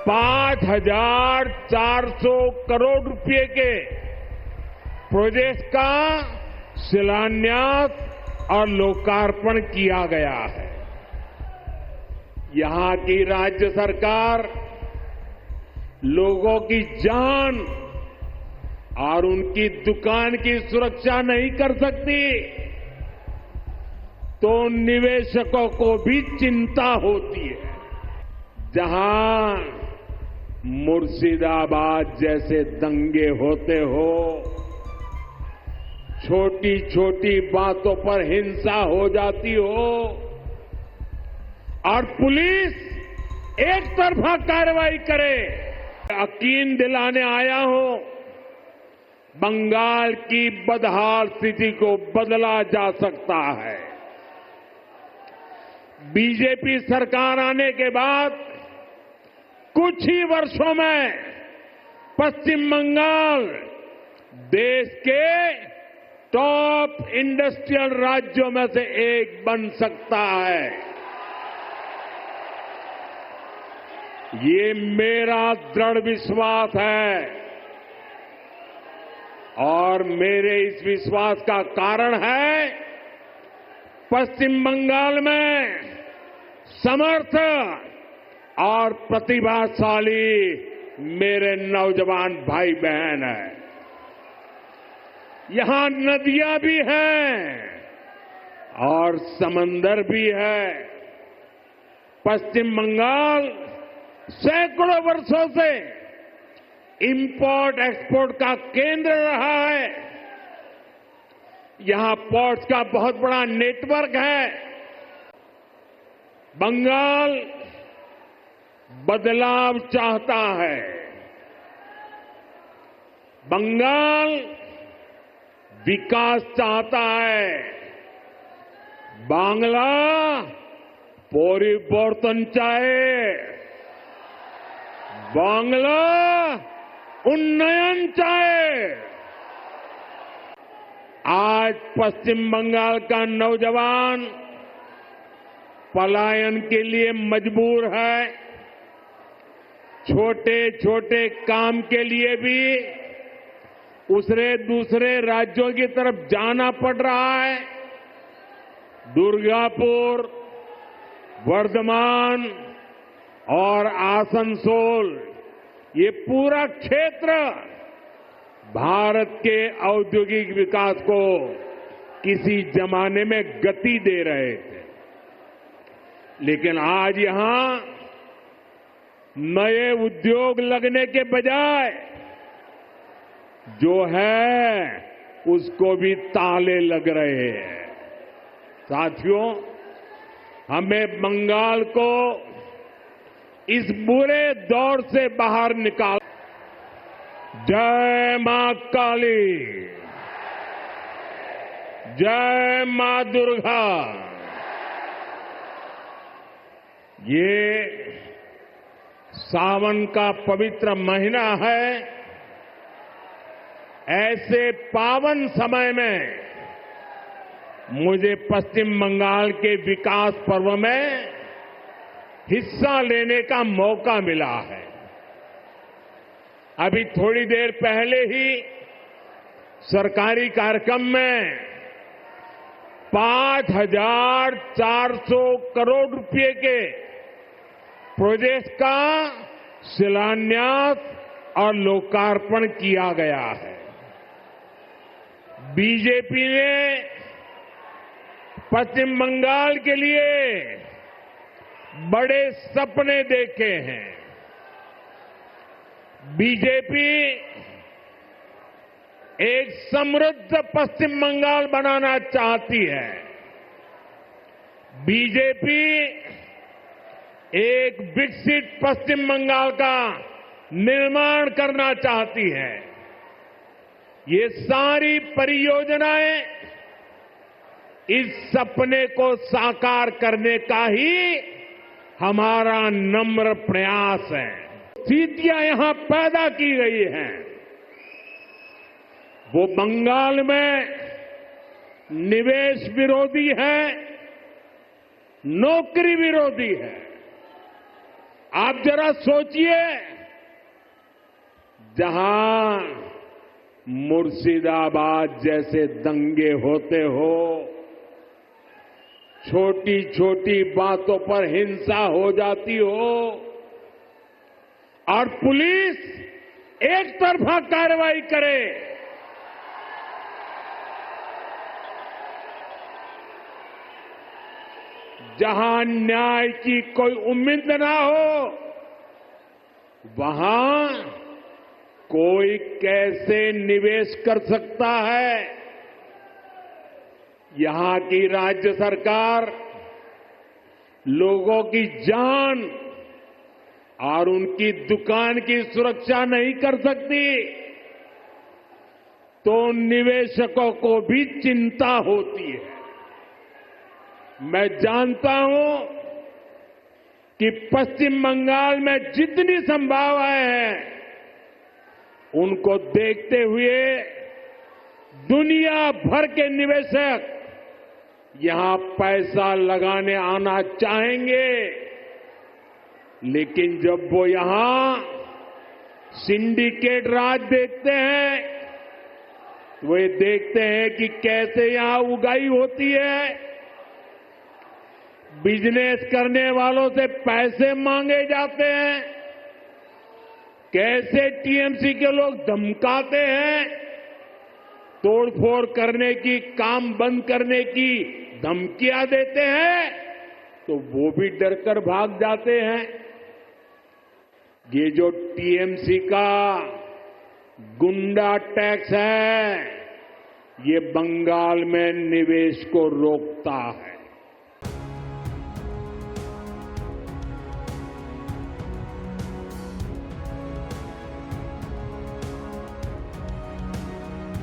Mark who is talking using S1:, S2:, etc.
S1: 5,400 करोड़ रुपए के प्रोजेक्ट का शिलान्यास और लोकार्पण किया गया है। यहां की राज्य सरकार लोगों की जान और उनकी दुकान की सुरक्षा नहीं कर सकती, तो निवेशकों को भी चिंता होती है। जहां मुर्शिदाबाद जैसे दंगे होते हो, छोटी छोटी बातों पर हिंसा हो जाती हो और पुलिस एक तरफा कार्रवाई करे, यकीन दिलाने आया हूं, बंगाल की बदहाल स्थिति को बदला जा सकता है। बीजेपी सरकार आने के बाद कुछ ही वर्षों में पश्चिम बंगाल देश के टॉप इंडस्ट्रियल राज्यों में से एक बन सकता है। ये मेरा दृढ़ विश्वास है और मेरे इस विश्वास का कारण है पश्चिम बंगाल में समर्थ और प्रतिभाशाली मेरे नौजवान भाई बहन हैं। यहां नदियां भी हैं और समंदर भी है। पश्चिम बंगाल सैकड़ों वर्षों से इंपोर्ट एक्सपोर्ट का केंद्र रहा है। यहां पोर्ट्स का बहुत बड़ा नेटवर्क है। बंगाल बदलाव चाहता है। बंगाल विकास चाहता है। बांग्ला परिवर्तन चाहे, बांग्ला उन्नयन चाहे। आज पश्चिम बंगाल का नौजवान पलायन के लिए मजबूर है। छोटे छोटे काम के लिए भी दूसरे राज्यों की तरफ जाना पड़ रहा है। दुर्गापुर, वर्धमान और आसनसोल, ये पूरा क्षेत्र भारत के औद्योगिक विकास को किसी जमाने में गति दे रहे थे, लेकिन आज यहां नए उद्योग लगने के बजाय जो है उसको भी ताले लग रहे हैं। साथियों, हमें बंगाल को इस बुरे दौर से बाहर निकाल। जय मां काली, जय मां दुर्गा। ये सावन का पवित्र महीना है। ऐसे पावन समय में मुझे पश्चिम बंगाल के विकास पर्व में हिस्सा लेने का मौका मिला है। अभी थोड़ी देर पहले ही सरकारी कार्यक्रम में 5,400 करोड़ रुपए के प्रोजेक्ट का शिलान्यास और लोकार्पण किया गया है। बीजेपी ने पश्चिम बंगाल के लिए बड़े सपने देखे हैं। बीजेपी एक समृद्ध पश्चिम बंगाल बनाना चाहती है। बीजेपी एक विकसित पश्चिम बंगाल का निर्माण करना चाहती है। ये सारी परियोजनाएं इस सपने को साकार करने का ही हमारा नम्र प्रयास है। स्थितियां यहां पैदा की गई हैं, वो बंगाल में निवेश विरोधी है, नौकरी विरोधी है। आप जरा सोचिए, जहां मुर्शिदाबाद जैसे दंगे होते हो, छोटी छोटी बातों पर हिंसा हो जाती हो और पुलिस एक तरफा कार्रवाई करे, जहां न्याय की कोई उम्मीद ना हो, वहां कोई कैसे निवेश कर सकता है? यहां की राज्य सरकार लोगों की जान और उनकी दुकान की सुरक्षा नहीं कर सकती, तो निवेशकों को भी चिंता होती है। मैं जानता हूं कि पश्चिम बंगाल में जितनी संभावनाएं हैं, उनको देखते हुए दुनिया भर के निवेशक यहां पैसा लगाने आना चाहेंगे, लेकिन जब वो यहां सिंडिकेट राज देखते हैं, वो ये देखते हैं कि कैसे यहां उगाही होती है, बिजनेस करने वालों से पैसे मांगे जाते हैं, कैसे टीएमसी के लोग धमकाते हैं, तोड़फोड़ करने की, काम बंद करने की धमकियां देते हैं, तो वो भी डरकर भाग जाते हैं। ये जो टीएमसी का गुंडा टैक्स है, ये बंगाल में निवेश को रोकता है।